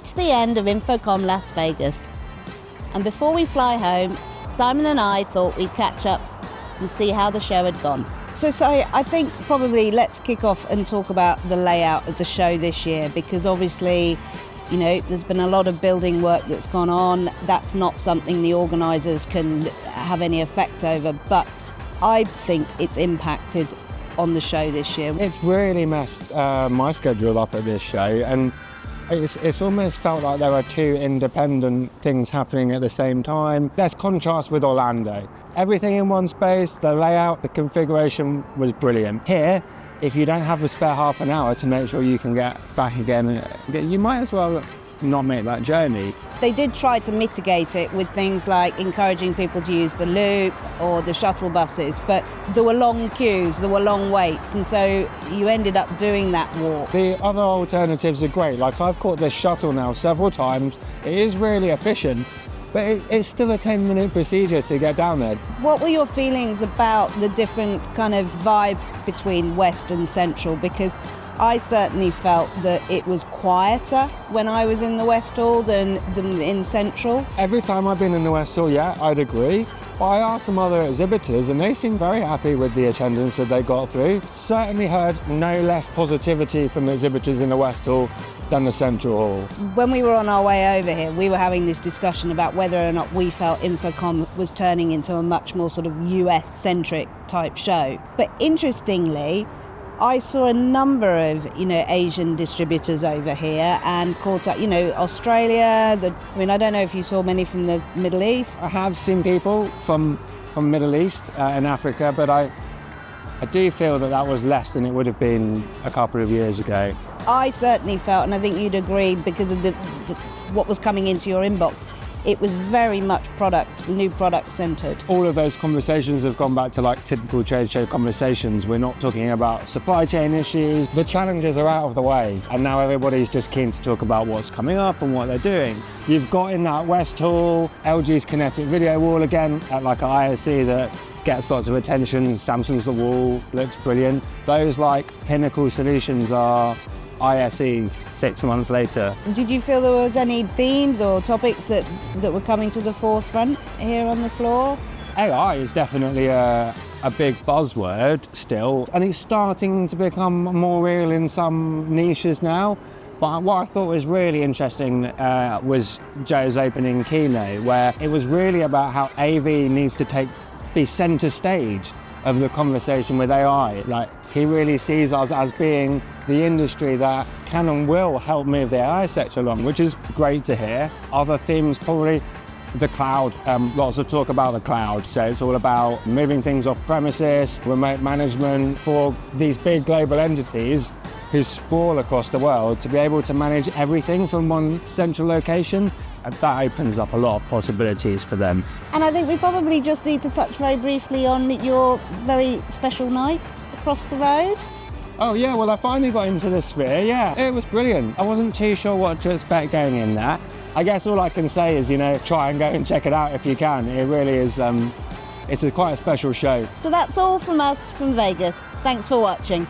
reached the end of InfoComm Las Vegas. And before we fly home, Simon and I thought we'd catch up and see how the show had gone. So I think probably let's kick off and talk about the layout of the show this year, because obviously, you know, there's been a lot of building work that's gone on. That's not something the organisers can have any effect over, but I think it's impacted on the show this year. It's really messed my schedule up at this show, and it's almost felt like there are two independent things happening at the same time. There's contrast with Orlando. Everything in one space, the layout, the configuration was brilliant. Here, if you don't have a spare half an hour to make sure you can get back again, you might as well not make that journey. They did try to mitigate it with things like encouraging people to use the loop or the shuttle buses, but there were long queues, there were long waits, and so you ended up doing that walk. The other alternatives are great. Like, I've caught this shuttle now several times. It is really efficient, but it's still a 10-minute procedure to get down there. What were your feelings about the different kind of vibe between West and Central? Because I certainly felt that it was quieter when I was in the West Hall than in Central. Every time I've been in the West Hall, yeah, I'd agree. But I asked some other exhibitors and they seemed very happy with the attendance that they got through. Certainly heard no less positivity from exhibitors in the West Hall than the Central Hall. When we were on our way over here, we were having this discussion about whether or not we felt InfoComm was turning into a much more sort of US-centric type show. But interestingly, I saw a number of, Asian distributors over here and caught up, Australia. I don't know if you saw many from the Middle East. I have seen people from Middle East and Africa, but I do feel that was less than it would have been a couple of years ago. I certainly felt, and I think you'd agree because of what was coming into your inbox, it was very much new product centred. All of those conversations have gone back to like typical trade show conversations. We're not talking about supply chain issues. The challenges are out of the way, and now everybody's just keen to talk about what's coming up and what they're doing. You've got in that West Hall, LG's kinetic video wall again at like an ISE that gets lots of attention. Samsung's the wall, looks brilliant. Those like pinnacle solutions are ISE 6 months later. Did you feel there was any themes or topics that were coming to the forefront here on the floor? AI is definitely a big buzzword still, and it's starting to become more real in some niches now. But what I thought was really interesting was Joe's opening keynote, where it was really about how AV needs to be centre stage of the conversation with AI. Like, he really sees us as being the industry that can and will help move the AI sector along, which is great to hear. Other themes, probably the cloud, lots of talk about the cloud. So it's all about moving things off premises, remote management for these big global entities who sprawl across the world to be able to manage everything from one central location. And that opens up a lot of possibilities for them. And I think we probably just need to touch very briefly on your very special night across the road. Oh yeah, well I finally got into the Sphere, yeah. It was brilliant. I wasn't too sure what to expect going in that. I guess all I can say is, try and go and check it out if you can. It really is, it's quite a special show. So that's all from us from Vegas. Thanks for watching.